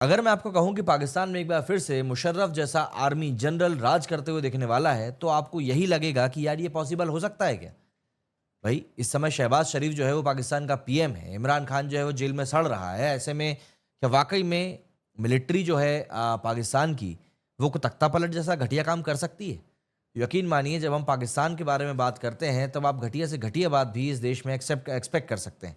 अगर मैं आपको कहूं कि पाकिस्तान में एक बार फिर से मुशर्रफ जैसा आर्मी जनरल राज करते हुए दिखने वाला है, तो आपको यही लगेगा कि यार ये पॉसिबल हो सकता है क्या? भाई, इस समय शहबाज शरीफ जो है वो पाकिस्तान का पीएम है, इमरान खान जो है वो जेल में सड़ रहा है। ऐसे में क्या वाकई में मिलिट्री जो है पाकिस्तान की, वो को तख्ता पलट जैसा घटिया काम कर सकती है? यकीन मानिए, जब हम पाकिस्तान के बारे में बात करते हैं तब आप घटिया से घटिया बात भी इस देश में एक्सपेक्ट कर सकते हैं,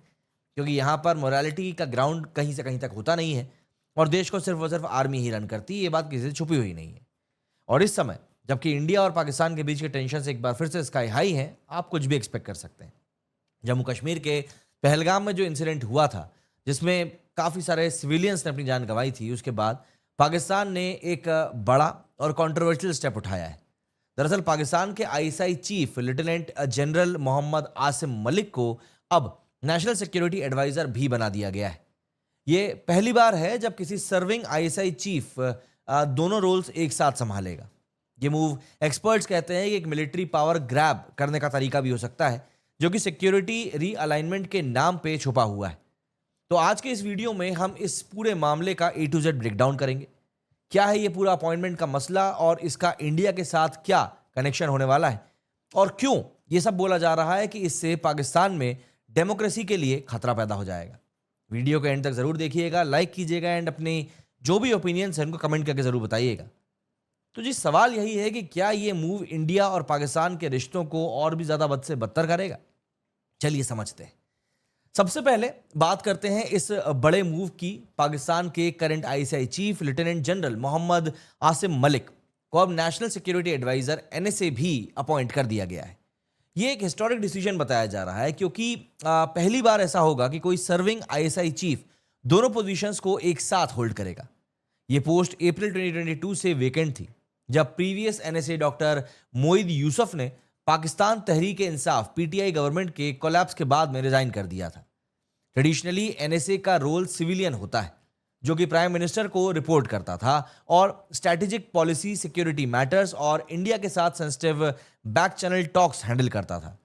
क्योंकि यहाँ पर मोरालिटी का ग्राउंड कहीं से कहीं तक होता नहीं है और देश को सिर्फ और सिर्फ आर्मी ही रन करती है। ये बात किसी से छुपी हुई नहीं है। और इस समय जबकि इंडिया और पाकिस्तान के बीच के टेंशन से एक बार फिर से स्काई हाई है, आप कुछ भी एक्सपेक्ट कर सकते हैं। जम्मू कश्मीर के पहलगाम में जो इंसिडेंट हुआ था, जिसमें काफ़ी सारे सिविलियंस ने अपनी जान गंवाई थी, उसके बाद पाकिस्तान ने एक बड़ा और कंट्रोवर्शियल स्टेप उठाया है। दरअसल पाकिस्तान के ISI chief lieutenant general Mohammad Asim Malik को अब नेशनल सिक्योरिटी एडवाइजर भी बना दिया गया है। ये पहली बार है जब किसी सर्विंग आईएसआई चीफ दोनों रोल्स एक साथ संभालेगा। ये मूव एक्सपर्ट्स कहते हैं कि एक मिलिट्री पावर ग्रैब करने का तरीका भी हो सकता है, जो कि सिक्योरिटी रीअलाइनमेंट के नाम पे छुपा हुआ है। तो आज के इस वीडियो में हम इस पूरे मामले का ए टू जेड ब्रेकडाउन करेंगे। क्या है ये पूरा अपॉइंटमेंट का मसला और इसका इंडिया के साथ क्या कनेक्शन होने वाला है, और क्यों ये सब बोला जा रहा है कि इससे पाकिस्तान में डेमोक्रेसी के लिए खतरा पैदा हो जाएगा। वीडियो को एंड तक जरूर देखिएगा, लाइक कीजिएगा एंड अपनी जो भी ओपिनियंस हैं उनको कमेंट करके जरूर बताइएगा। तो जी, सवाल यही है कि क्या ये मूव इंडिया और पाकिस्तान के रिश्तों को और भी ज्यादा बद से बदतर करेगा? चलिए समझते हैं। सबसे पहले बात करते हैं इस बड़े मूव की। पाकिस्तान के current ISI chief lieutenant general Mohammad Asim Malik को अब नेशनल सिक्योरिटी एडवाइजर एनएसए भी अपॉइंट कर दिया गया है। ये एक हिस्टोरिक डिसीजन बताया जा रहा है, क्योंकि पहली बार ऐसा होगा कि कोई सर्विंग आईएसआई चीफ दोनों पोजीशंस को एक साथ होल्ड करेगा। ये पोस्ट अप्रैल 2022 से वेकेंट थी, जब previous NSA doctor Moid Yusuf ने पाकिस्तान तहरीक इंसाफ पीटीआई गवर्नमेंट के कोलैप्स के बाद में रिजाइन कर दिया था। ट्रेडिशनली एनएसए का रोल सिविलियन होता है, जो कि प्राइम मिनिस्टर को रिपोर्ट करता था और स्ट्रैटेजिक पॉलिसी, सिक्योरिटी मैटर्स और इंडिया के साथ sensitive back channel talks handle करता था।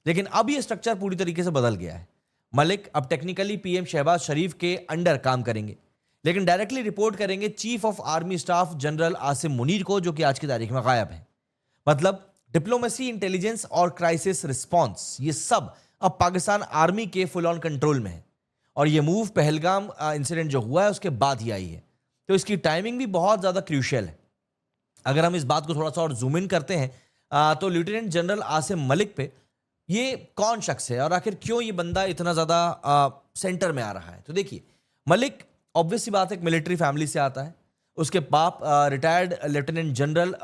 लेकिन अब ये स्ट्रक्चर पूरी तरीके से बदल गया है। मलिक अब टेक्निकली पीएम शहबाज शरीफ के अंडर काम करेंगे, लेकिन डायरेक्टली रिपोर्ट करेंगे chief of army staff general Asim Munir को, जो कि आज की तारीख में गायब है। मतलब डिप्लोमेसी, इंटेलिजेंस और क्राइसिस रिस्पॉन्स, ये सब अब पाकिस्तान आर्मी के फुल ऑन कंट्रोल में है। और ये मूव पहलगाम इंसिडेंट जो हुआ है उसके बाद ही आई है, तो इसकी टाइमिंग भी बहुत ज़्यादा क्रूशियल है। अगर हम इस बात को थोड़ा सा और जूम इन करते हैं तो लेफ्टिनेंट जनरल आसिम मलिक पे ये कौन शख्स है और आखिर क्यों ये बंदा इतना ज़्यादा सेंटर में आ रहा है? तो देखिए, मलिक ऑब्वियस सी बात है, एक मिलिट्री फैमिली से आता है। उसके बाप रिटायर्ड लेफ्टिनेंट जनरल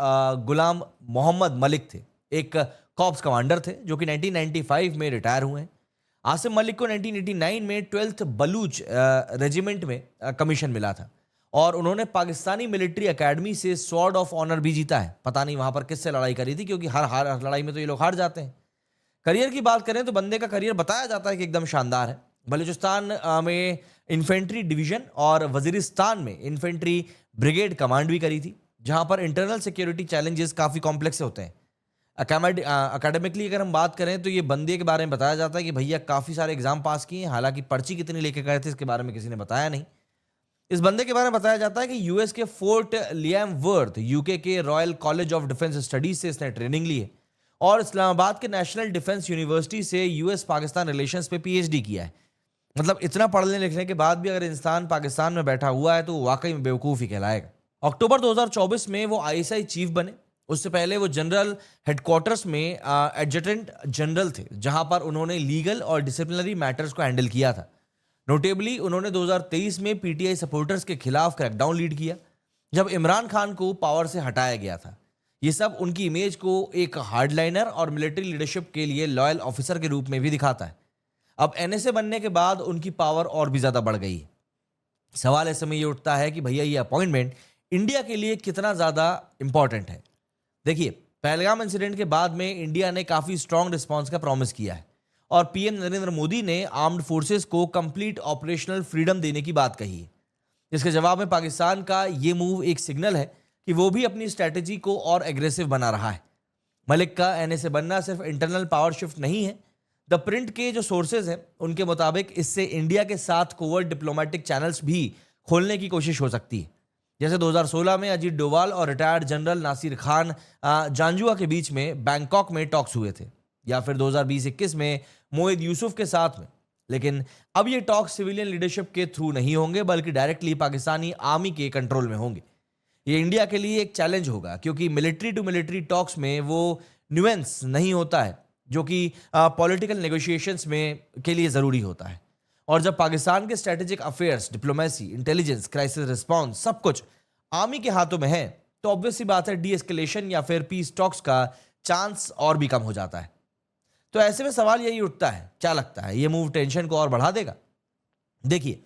गुलाम मोहम्मद मलिक थे, एक कॉप्स कमांडर थे, जो कि 1995 में रिटायर हुए हैं। आसिम मलिक को 1989 में 12th बलूच रेजिमेंट में कमीशन मिला था और उन्होंने पाकिस्तानी मिलिट्री एकेडमी से स्वॉर्ड ऑफ ऑनर भी जीता है। पता नहीं वहां पर किससे लड़ाई करी थी, क्योंकि हर लड़ाई में तो ये लोग हार जाते हैं। करियर की बात करें तो बंदे का करियर बताया जाता है कि एकदम शानदार है। बलूचिस्तान में इन्फेंट्री डिवीजन और वजीरिस्तान में इन्फेंट्री ब्रिगेड कमांड भी करी थी, जहां पर इंटरनल सिक्योरिटी चैलेंजेस काफ़ी कॉम्प्लेक्स होते हैं। अकेडमिकली अगर हम बात करें तो ये बंदे के बारे में बताया जाता है कि भैया काफ़ी सारे एग्जाम पास किए हैं, हालांकि पर्ची कितनी लेके गए थे इसके बारे में किसी ने बताया नहीं। इस बंदे के बारे में बताया जाता है कि यूएस के फोर्ट लियम वर्थ, यूके के royal college of defence studies से इसने ट्रेनिंग ली है और इस्लामाबाद के नेशनल डिफेंस यूनिवर्सिटी से यूएस पाकिस्तान रिलेशंस पे पीएचडी किया है। मतलब इतना पढ़ने लिखने के बाद भी अगर इंसान पाकिस्तान में बैठा हुआ है तो वो वाकई में बेवकूफ़ ही कहलाएगा। अक्टूबर 2024 में वो आईएसआई चीफ बने। उससे पहले वो जनरल हेडक्वार्टर्स में एडजटेंट जनरल थे, जहां पर उन्होंने लीगल और डिसिप्लिनरी मैटर्स को हैंडल किया था। नोटेबली उन्होंने 2023 में पीटीआई सपोर्टर्स के खिलाफ क्रैकडाउन लीड किया, जब इमरान खान को पावर से हटाया गया था। ये सब उनकी इमेज को एक हार्डलाइनर और मिलिट्री लीडरशिप के लिए लॉयल ऑफिसर के रूप में भी दिखाता है। अब एनएसए बनने के बाद उनकी पावर और भी ज़्यादा बढ़ गई है। सवाल ऐसे में ये उठता है कि भैया ये अपॉइंटमेंट इंडिया के लिए कितना ज़्यादा इंपॉर्टेंट है। देखिए, पहलगाम इंसिडेंट के बाद में इंडिया ने काफ़ी स्ट्रॉन्ग रिस्पॉन्स का प्रॉमिस किया है और पीएम नरेंद्र मोदी ने आर्म्ड फोर्सेस को कंप्लीट ऑपरेशनल फ्रीडम देने की बात कही है। इसके जवाब में पाकिस्तान का ये मूव एक सिग्नल है कि वो भी अपनी स्ट्रैटेजी को और एग्रेसिव बना रहा है। मलिक का एनएसए बनना सिर्फ इंटरनल पावर शिफ्ट नहीं है। द प्रिंट के जो सोर्सेज हैं उनके मुताबिक इससे इंडिया के साथ कोवर्ट डिप्लोमेटिक चैनल्स भी खोलने की कोशिश हो सकती है। जैसे 2016 में अजीत डोभाल और रिटायर्ड जनरल नासिर खान जांजुआ के बीच में बैंकॉक में टॉक्स हुए थे, या फिर 2020-21 में मोहित यूसुफ के साथ में। लेकिन अब ये टॉक्स सिविलियन लीडरशिप के थ्रू नहीं होंगे, बल्कि डायरेक्टली पाकिस्तानी आर्मी के कंट्रोल में होंगे। ये इंडिया के लिए एक चैलेंज होगा, क्योंकि मिलिट्री टू मिलिट्री टॉक्स में वो न्यूएंस नहीं होता है जो कि पॉलिटिकल नेगोशिएशंस में के लिए ज़रूरी होता है। और जब पाकिस्तान के strategic affairs, diplomacy, intelligence, crisis response सब कुछ आर्मी के हाथों में है, तो ऑब्वियस सी बात है डी एस्केलेशन या फिर पीस टॉक्स का चांस और भी कम हो जाता है। तो ऐसे में सवाल यही उठता है, क्या लगता है ये मूव टेंशन को और बढ़ा देगा? देखिए,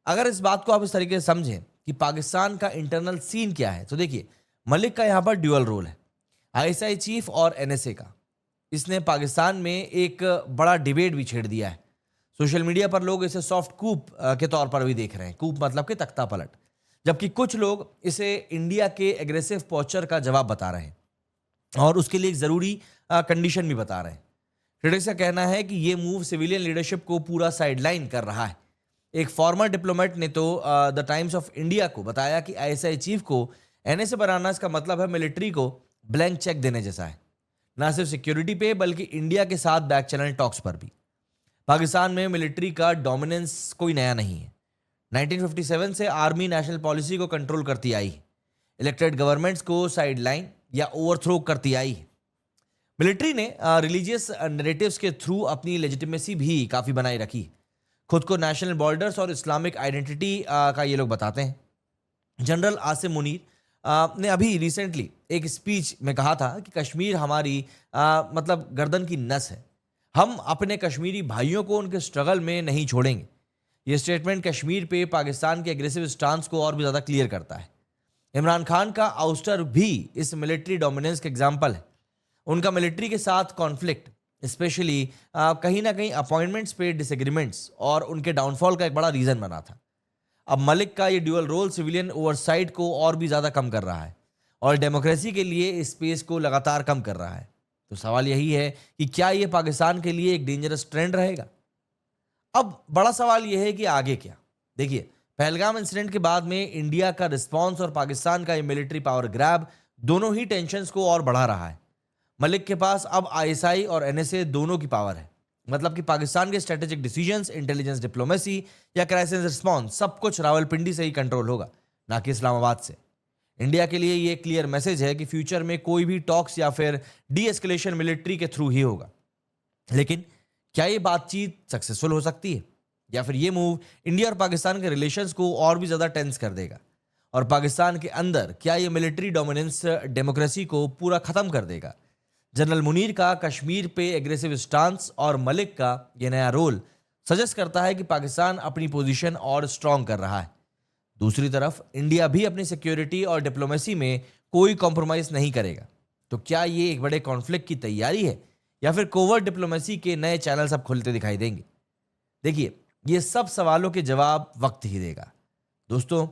अगर इस बात को आप इस तरीके से समझें कि पाकिस्तान का इंटरनल सीन क्या है, तो देखिए मलिक का यहां पर ड्यूअल रोल है, आईएसआई चीफ और एनएसए का। इसने पाकिस्तान में एक बड़ा डिबेट भी छेड़ दिया है। सोशल मीडिया पर लोग इसे सॉफ्ट कूप के तौर पर भी देख रहे हैं, कूप मतलब कि तख्ता पलट, जबकि कुछ लोग इसे इंडिया के एग्रेसिव पोस्चर का जवाब बता रहे हैं और उसके लिए एक जरूरी कंडीशन भी बता रहे हैं। क्रिटिक्स का कहना है कि ये मूव सिविलियन लीडरशिप को पूरा साइडलाइन कर रहा है। एक फॉर्मर डिप्लोमेट ने तो द टाइम्स ऑफ इंडिया को बताया कि आईएसआई चीफ को एनएसए बनाना इसका मतलब है मिलिट्री को ब्लैंक चेक देने जैसा है, ना सिर्फ सिक्योरिटी पे बल्कि इंडिया के साथ बैक चैनल टॉक्स पर भी। पाकिस्तान में मिलिट्री का डोमिनेंस कोई नया नहीं है। 1957 से आर्मी नेशनल पॉलिसी को कंट्रोल करती आई है, इलेक्टेड गवर्नमेंट्स को साइडलाइन या ओवरथ्रो करती आई है। मिलिट्री ने रिलीजियस नैरेटिव्स के थ्रू अपनी लेजिटिमेसी भी काफ़ी बनाई रखी है। खुद को नेशनल बॉर्डर्स और इस्लामिक आइडेंटिटी का ये लोग बताते हैं। जनरल आसिम मुनीर ने अभी रिसेंटली एक स्पीच में कहा था कि कश्मीर हमारी मतलब गर्दन की नस है, हम अपने कश्मीरी भाइयों को उनके स्ट्रगल में नहीं छोड़ेंगे। ये स्टेटमेंट कश्मीर पे पाकिस्तान के एग्रेसिव स्टांस को और भी ज़्यादा क्लियर करता है। इमरान खान का आउस्टर भी इस मिलिट्री डोमिनेंस का एग्जाम्पल है। उनका मिलिट्री के साथ कॉन्फ्लिक्ट, स्पेशली कहीं ना कहीं अपॉइंटमेंट्स पे डिसएग्रीमेंट्स और उनके डाउनफॉल का एक बड़ा रीज़न बना था। अब मलिक का ये ड्यूअल रोल सिविलियन ओवरसाइट को और भी ज़्यादा कम कर रहा है और डेमोक्रेसी के लिए स्पेस को लगातार कम कर रहा है। तो सवाल यही है कि क्या ये पाकिस्तान के लिए एक डेंजरस ट्रेंड रहेगा? अब बड़ा सवाल यह है कि आगे क्या। देखिए, पहलगाम इंसिडेंट के बाद में इंडिया का रिस्पॉन्स और पाकिस्तान का ये मिलिट्री पावर ग्रैब दोनों ही टेंशंस को और बढ़ा रहा है। मलिक के पास अब आईएसआई और एनएसए दोनों की पावर है, मतलब कि पाकिस्तान के स्ट्रेटेजिक डिसीजंस, इंटेलिजेंस, डिप्लोमेसी या क्राइसिस रिस्पॉन्स सब कुछ रावलपिंडी से ही कंट्रोल होगा, ना कि इस्लामाबाद से। इंडिया के लिए ये क्लियर मैसेज है कि फ्यूचर में कोई भी टॉक्स या फिर डी एस्केलेशन मिलिट्री के थ्रू ही होगा। लेकिन क्या ये बातचीत सक्सेसफुल हो सकती है, या फिर ये मूव इंडिया और पाकिस्तान के रिलेशंस को और भी ज़्यादा टेंस कर देगा? और पाकिस्तान के अंदर क्या ये मिलिट्री डोमिनेंस डेमोक्रेसी को पूरा ख़त्म कर देगा? जनरल मुनीर का कश्मीर पे एग्रेसिव स्टांस और मलिक का ये नया रोल सजेस्ट करता है कि पाकिस्तान अपनी पोजीशन और स्ट्रांग कर रहा है। दूसरी तरफ इंडिया भी अपनी सिक्योरिटी और डिप्लोमेसी में कोई कॉम्प्रोमाइज़ नहीं करेगा। तो क्या ये एक बड़े कॉन्फ्लिक्ट की तैयारी है, या फिर कोवर्ट डिप्लोमेसी के नए चैनल्स अब खुलते दिखाई देंगे? देखिए, ये सब सवालों के जवाब वक्त ही देगा। दोस्तों,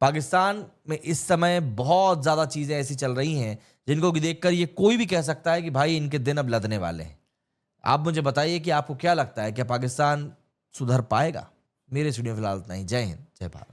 पाकिस्तान में इस समय बहुत ज़्यादा चीज़ें ऐसी चल रही हैं जिनको कि देखकर ये कोई भी कह सकता है कि भाई इनके दिन अब लदने वाले हैं। आप मुझे बताइए कि आपको क्या लगता है, क्या पाकिस्तान सुधर पाएगा? मेरे स्टूडियो फिलहाल इतना ही। जय हिंद, जय भारत।